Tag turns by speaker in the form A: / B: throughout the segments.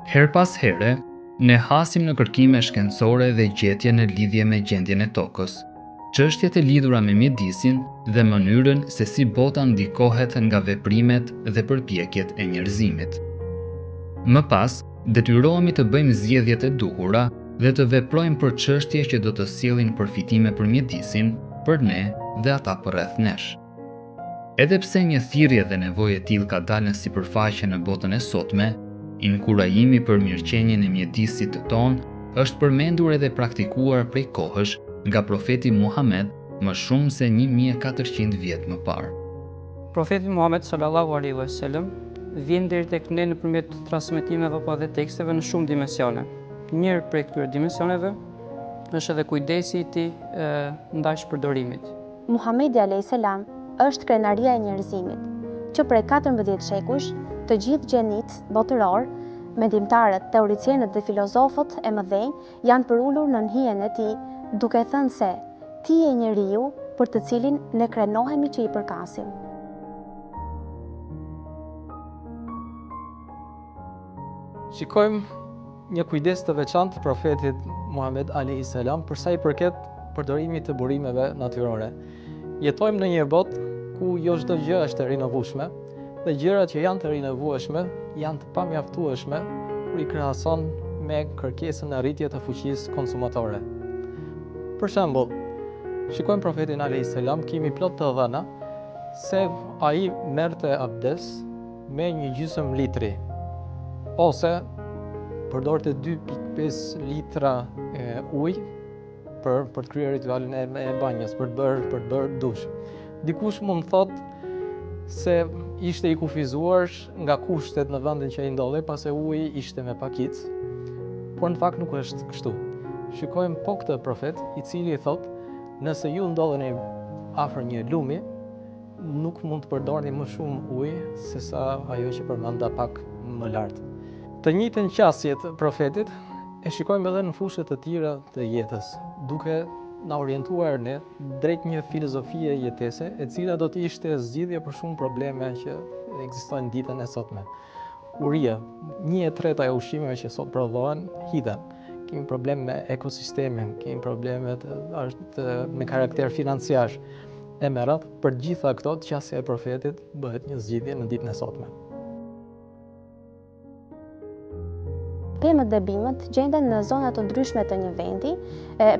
A: Her pas here, ne hasim në kërkime shkencore dhe gjetje në lidhje me gjendjen e tokës, çështjet e lidhura me mjedisin dhe mënyrën se si bota ndikohet nga veprimet dhe përpjekjet e njerëzimit. Më pas, detyrohemi të bëjmë zgjedhjet e duhura dhe të veprojmë për çështje që do të sjellin përfitime për mjedisin, për ne dhe ata përreth nesh. Edhe pse një thirrje dhe nevojë e tillë ka dalë në sipërfaqe në botën e sotme, inkurajimi për mirëqenien e mjedisit tonë është përmendur edhe praktikuar prej kohësh nga profeti Muhammed më shumë se 1400 vjet më parë.
B: Profeti Muhammed sallallahu alaihi wasallam vjen deri tek ne nëpërmjet transmetimeve apo edhe teksteve në shumë dimensione. Njëri prej këtyre dimensioneve është edhe kujdesi i tij ndaj shpërdorimit.
C: Muhamedi alayhis salam është krenaria e njerëzimit, që prej 14 shekujsh të gjithë gjenit botëror, mendimtarët, teoricienët dhe filozofët e mëdhenj janë përullur në hijen e tij, duke thënë se ti je njeriu për të cilin ne krenohemi që i përkasim.
D: Shikojmë një kujdes të veçantë të profetit Muhammed alayhis salam për sa i përket përdorimit të burimeve natyrore. Jetojmë në një botë ku jo çdo gjë është e rinovueshme dhe gjërat që janë të rinovueshme janë të pamjaftueshme kur i krahason me kërkesën në arritje të fuqisë konsumatore. Për shembull, shikojmë profetin alayhis salam, kemi plot të dhëna se ai merrte abdes me një gjysmë litri ose përdorte 2.5 litra ujë për të kryer ritualin e banjës, për të bërë dush. Dikush mund thotë se ishte i kufizuar nga kushtet në vendin që ai ndodhej, pasi uji ishte me pakicë, por në fakt nuk është kështu. Shikojmë po këtë profet, i cili thotë, nëse ju ndodheni afër një lumi, nuk mund të përdorni më shumë ujë sesa ajo që përmenda pak më lart. Të njëjtën qasje të profetit e shikojmë edhe në fushë të tjera të jetës, duke na orientuar ne drejt një filozofie jetese, e cila do të ishte zgjidhje për shumë probleme që ekzistojnë ditën e sotme. Uria, 1/3 e ushqimeve që sot prodhohen hidhen. Kemi probleme me ekosistemin, kemi probleme me karakter financiar. E me radhë, për gjitha këto, qasja e profetit bëhet një zgjidhje në ditën e sotme.
C: Pemët dhe bimët gjenden në zona të ndryshme të një vendi,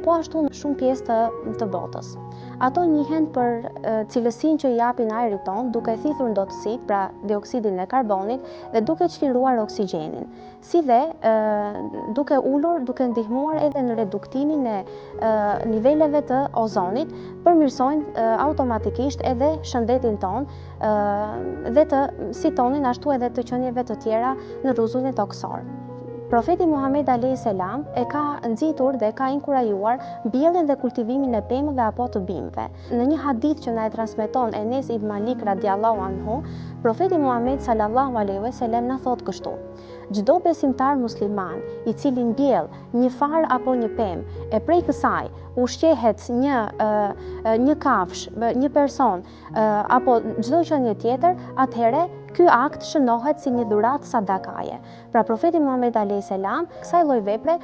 C: po ashtu në shumë pjesë të botës. Ato njihen për cilësinë që i japin ajrit tonë, duke thithur ndotësitë, pra dioksidin e karbonit, dhe duke çliruar oksigjenin, si dhe duke ulur, duke ndihmuar edhe në reduktimin e niveleve të ozonit, përmirësojnë automatikisht edhe shëndetin tonë dhe të sitonin ashtu edhe të qenieve të tjera në rrezullin toksor. Profeti Muhammed alayhis salam e ka nxitur dhe ka inkurajuar mbjelljen dhe kultivimin e pemëve apo të bimëve. Në një hadith që na e transmeton Enes ibn Malik radiallahu anhu, profeti Muhammed sallallahu alaihi wasallam na thot kështu: çdo besimtar musliman i cili mbjell një far apo një pemë e prej kësaj ushqehet një kafsh, një person apo çdo gjë tjetër, atëherë ky akt shënohet si një dhuratë sadakaje. Pra profeti Muhammed alayhis salam kësaj lloj vepre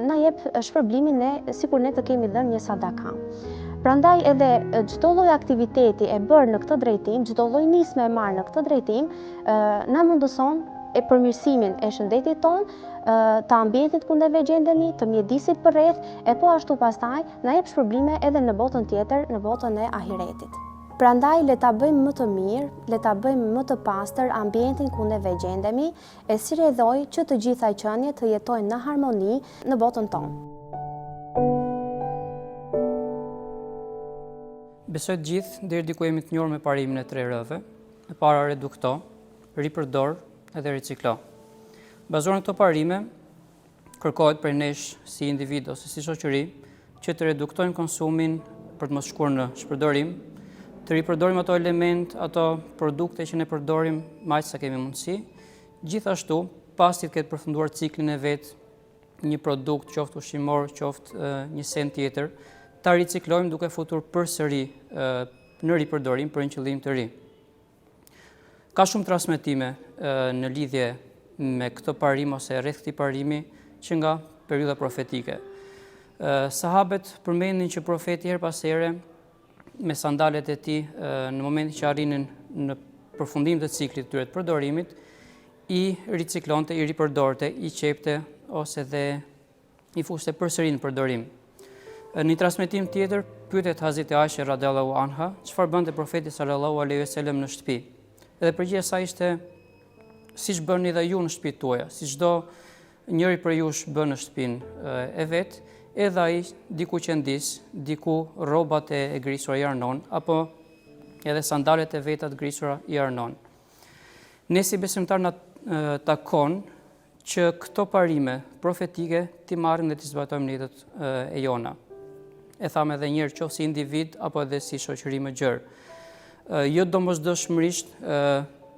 C: na jep shpërblimin sikur ne të kemi dhënë një sadaka. Prandaj edhe çdo lloj aktiviteti e bërë në këtë drejtim, çdo lloj nisme e marrë në këtë drejtim, na mundëson e përmirësimin e shëndetit tonë, të ambientit ku ne gjendemi, të mjedisit përreth, e po ashtu pastaj na jep shpërblime edhe në botën tjetër, në botën e ahiretit. Prandaj le ta bëjmë më të mirë, le ta bëjmë më të pastër ambientin ku ne gjendemi, e si rrjedhoj që të gjitha qeniet të jetojnë në harmoni në botën tonë.
B: Besoj të gjithë deri diku jemi të njohur me parimin e 3 R-ve. E para redukto, ripërdor edhe riciklo. Bazuar në këto parime, kërkohet prej nesh si individ ose si shoqëri që të reduktojmë konsumin për të mos shkuar në shpërdorim, të ripërdorim ato element, ato produkte që ne përdorim aq sa kemi mundësi. Gjithashtu, pasi të ketë përfunduar ciklin e vet, një produkt, qoftë ushqimor, qoftë një sen tjetër, ta riciklojmë duke futur përsëri në ripërdorim për një qëllim të ri. Ka shumë transmetime në lidhje me këtë parim ose rreth këtij parimi që nga periudha profetike. Sahabët përmendin që profeti her pas here me sandalet e tij në momentin që arrinin në përfundim të ciklit të tyre të përdorimit, i riciklonte, i ripërdorte, i qepte ose dhe i fuste përsëri në përdorim. Në një transmetim tjetër pyetet Hazreti Aisha radhiyallahu anha çfarë bënte profeti sallallahu alaihi wasallam në shtëpi. Edhe përgjigjja e saj ishte siç bëni dhe ju në shtëpitë tuaja, si çdo njëri për jush bën në shtëpinë e vet, edhe ai diku qendis, diku rrobat e grisura i arnon, apo edhe sandalet e veta të grisura i arnon. Ne si besimtar na takon që këto parime profetike t'i marrim dhe t'i zbatojmë në jetët e jona. E thamë edhe njërë, qoftë si individ apo edhe si shoqëri më gjerë. Jo domosdoshmërisht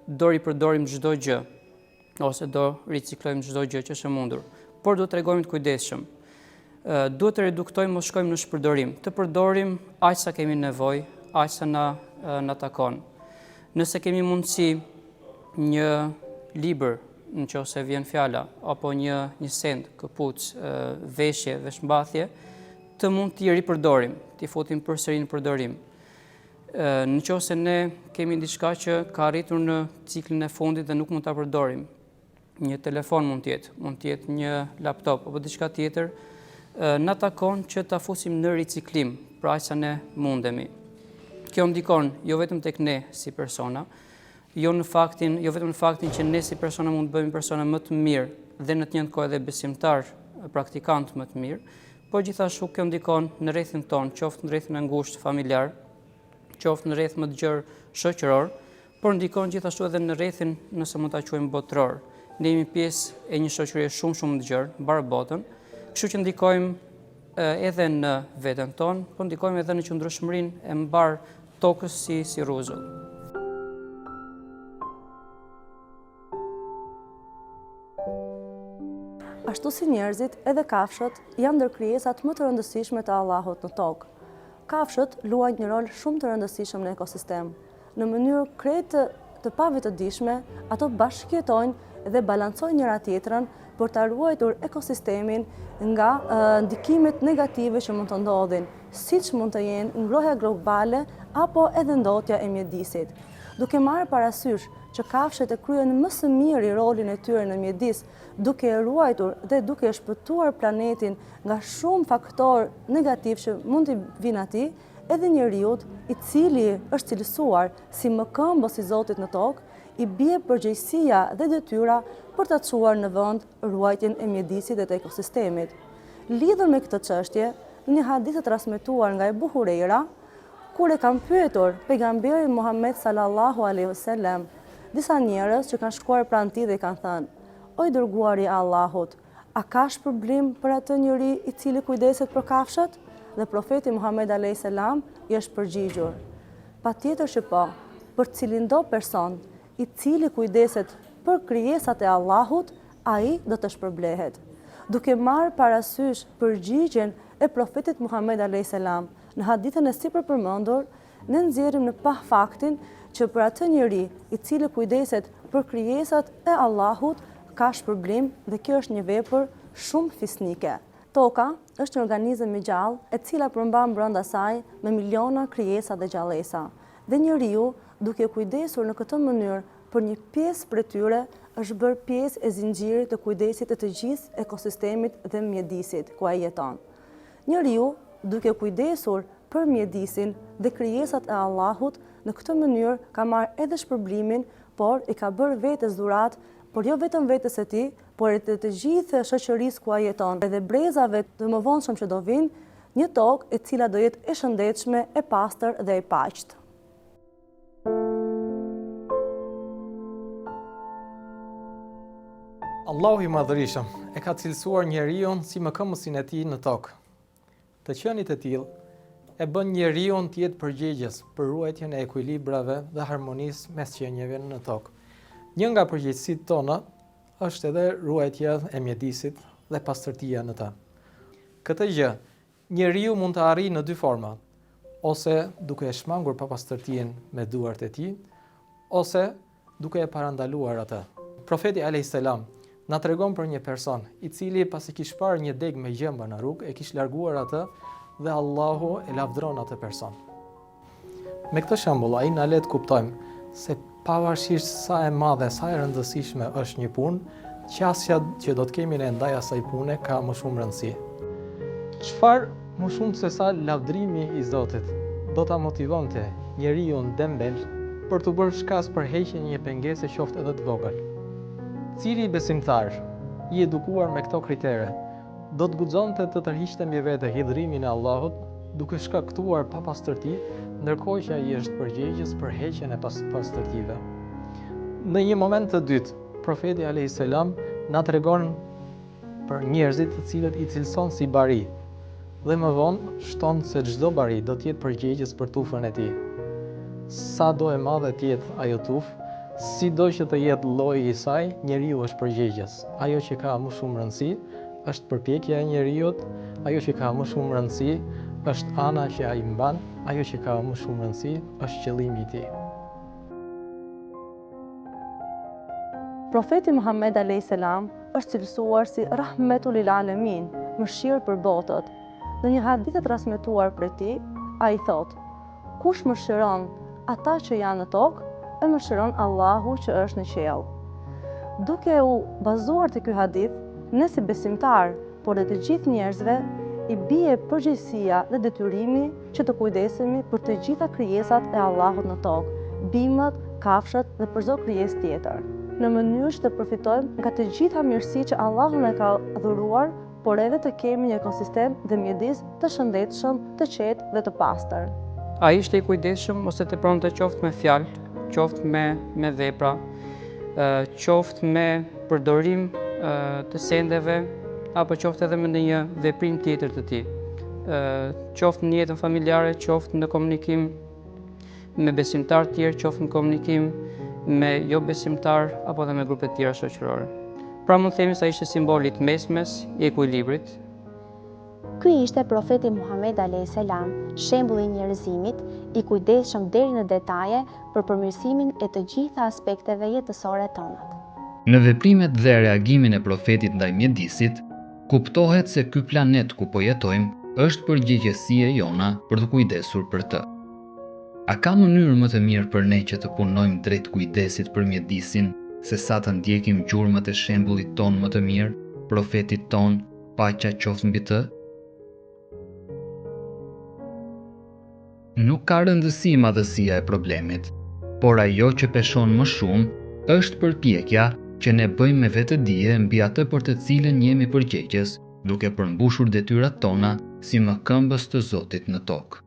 B: do ripërdorim çdo gjë ose do riciklojmë çdo gjë që është e mundur, por do të tregojmë të kujdesshëm. Duhet të reduktojmë mos shkojmë në shpërdorim, të përdorim aq sa kemi nevojë, aq sa na takon. Nëse kemi mundësi një libër, nëse vjen fjala, apo një send, këpucë, veshje, veshmbathje, të mund t'i ripërdorim, t'i futim përsëri në përdorim. Nëse ne kemi diçka që ka arritur në ciklin e fundit dhe nuk mund ta përdorim, një telefon mund të jetë një laptop apo diçka tjetër, na takon që ta fusim në riciklim, pra aq sa ne mundemi. Kjo ndikon jo vetëm tek ne si persona, jo vetëm në faktin që ne si persona mund të bëjmë persona më të mirë dhe në të njëjtën kohë edhe besimtar, praktikant më të mirë, por gjithashtu kjo ndikon në rrethin ton, qoftë në rrethin e ngushtë familjar, qoftë në rreth më të gjerë shoqëror, por ndikon gjithashtu edhe në rrethin, nëse mund ta quajmë botror. Ne jemi pjesë e një shoqërie shumë të gjerë mbar botën, kështu që ndikojmë edhe në veten tonë, por ndikojmë edhe në qëndrueshmërinë e mbar tokës si rruzull.
E: Ashtu si njerëzit, edhe kafshët janë ndër krijesat më të rëndësishme të Allahut në tokë. Kafshët luajnë një rol shumë të rëndësishëm në ekosistem. Në mënyrë krejt të pavetëdijshme, ato bashkëjetojnë dhe balancojnë njëra tjetrën për ta ruajtur ekosistemin nga ndikimet negative që mund të ndodhin, siç mund të jenë ngrohja globale apo edhe ndotja e mjedisit. Duke marrë parasysh që kafshët e kryen më së miri rolin e tyre në mjedis, duke e ruajtur dhe duke e shpëtuar planetin nga shumë faktorë negativ që mund të vinë atij, edhe njeriu, i cili është cilësuar si mëkëmbës i Zotit në tokë, i bie përgjegjësia dhe detyra për ta çuar në vend ruajtjen e mjedisit dhe të ekosistemit. Lidhur me këtë çështje, në një hadith të transmetuar nga Ebu Hurajra, kur e kanë pyetur pejgamberin Muhammed sallallahu alaihi wasallam, disa njerëz që kanë shkuar pranë tij dhe i kanë thënë: "O i dërguari i Allahut, a ka shpërblim për atë njeri i cili kujdeset për kafshët?" Dhe profeti Muhammed alayhis salam i është përgjigjur: "Patjetër që po, për cilindo person i cili kujdeset për krijesat e Allahut, ai do të shpërblehet." Duke marrë parasysh përgjigjen e profetit Muhammed alayhis salam në hadithën e sipër përmendur, ne nxjerrim në pa faktin që për atë njeri i cili kujdeset për krijesat e Allahut ka shpërblim dhe kjo është një vepër shumë fisnike. Toka është një organizëm i gjallë e cila përmban brenda saj me miliona krijesa dhe gjallësa. Dhe njeriu, duke kujdesur në këtë mënyrë për një pjesë prej tyre, është bërë pjesë e zinxhirit të kujdesit të gjithë ekosistemit dhe mjedisit ku ai jeton. Njeriu, duke kujdesur për mjedisin dhe krijesat e Allahut, në këtë mënyrë ka marrë edhe shpërblimin, por i ka bërë vetes dhurat, por jo vetëm vetes së tij, por edhe të gjithë shoqërisë ku ai jeton, edhe brezave të mëvonshëm që do vinë, një tokë e cila do jetë e shëndetshme, e pastër dhe e paqët.
D: Allahu i Madhërisëm e ka cilësuar njeriu si mëkëmbësin e tij në tokë. Të qenit e tillë e bën njeriu të jetë përgjegjës për ruajtjen e ekuilibrave dhe harmonisë mes qenieve në tokë. Një nga përgjegjësitë tona është edhe ruajtja e mjedisit dhe pastërtia në ta. Këtë gjë, njeriu mund të arrijë në dy forma, ose duke e shmangur papastërtinë me duart e tij, ose duke e parandaluar atë. Profeti alayhis salam na tregon për një person i cili pasi kish parë një degë me gjëmba në rrugë, e kish larguar atë dhe Allahu e lavdron atë person. Me këtë shembull, ai na le të kuptojmë se pavarësisht sa e madhe, sa e rëndësishme është një punë, qasja që do të kemi ne ndaj asaj pune ka më shumë rëndësi. Çfarë më shumë se sa lavdrimi i Zotit do ta motivonte njeriu dembel për të bërë shkas për heqjen e një pengese qoftë edhe të vogël. Cili besimtar i edukuar me këto kritere do të guxonte të tërhiqte mbi vete hidhrimin e Allahut duke shkaktuar papastërti, ndërkohë që ai është përgjegjës për heqjen e pastërtive. Në një moment të dytë, profeti alayhis salam na tregon për njerëzit të cilët i cilëson si bari, dhe më vonë shton se çdo bari do të jetë përgjegjës për tufën e tij. Sa do e madhe të jetë ajo tufë, sido që të jetë lloji i saj, njeriu është përgjegjës. Ajo që ka më shumë rëndësi është përpjekja e njeriut, ajo që ka më shumë rëndësi është ana që ai mban, ajo që ka më shumë rëndësi është qëllimi i tij.
E: Profeti Muhammed a.s. është cilësuar si rahmetu lil alamin, mëshirë për botët. Në një hadith të transmetuar prej tij, ai thotë: kush mëshiron ata që janë në tokë, e mëshiron Allahu që është në qiell. Duke u bazuar te ky hadith, ne si besimtar, por dhe të gjithë njerëzve, i bie përgjegjësia dhe detyrimi që të kujdesemi për të gjitha krijesat e Allahut në tokë, bimët, kafshët dhe për çdo krijesë tjetër, në mënyrë që të përfitojmë nga të gjitha mirësitë që Allahu na ka dhuruar, por edhe të kemi një ekosistem dhe mjedis të shëndetshëm, të qetë dhe të pastër.
B: Ai ishte i kujdesshëm ose të pronte qoftë me fjalë, qoftë me vepra, qoftë me përdorim të sendeve, apo qoftë edhe me një veprim tjetër të tij. Qoftë në jetën familjare, qoftë në komunikim me besimtar të tjerë, qoftë në komunikim me jo besimtar apo edhe me grupe të tjera shoqërore. Pra mund të themi se ishte simboli i mesmes i ekuilibrit.
C: Ky ishte profeti Muhammed a.s. shembulli i njerëzimit, i kujdesshëm deri në detaje për përmirësimin e të gjitha aspekteve jetësore tonat.
A: Në veprimet dhe reagimin e profetit ndaj mjedisit, kuptohet se ky planet ku po jetojmë është përgjegjësia jona për të kujdesur për të. A ka mënyrë më të mirë për ne që të punojmë drejt kujdesit për mjedisin, se sa të ndjekim gjurmët e shembullit ton më të mirë, profetit ton, paqja qoftë mbi të? Nuk ka rëndësi madhësia e problemit, por ajo që peshon më shumë është përpjekja që ne bëjmë me vetëdije mbi atë për të cilën jemi përgjegjës, duke përmbushur detyrat tona si mëkëmbës të Zotit në tokë.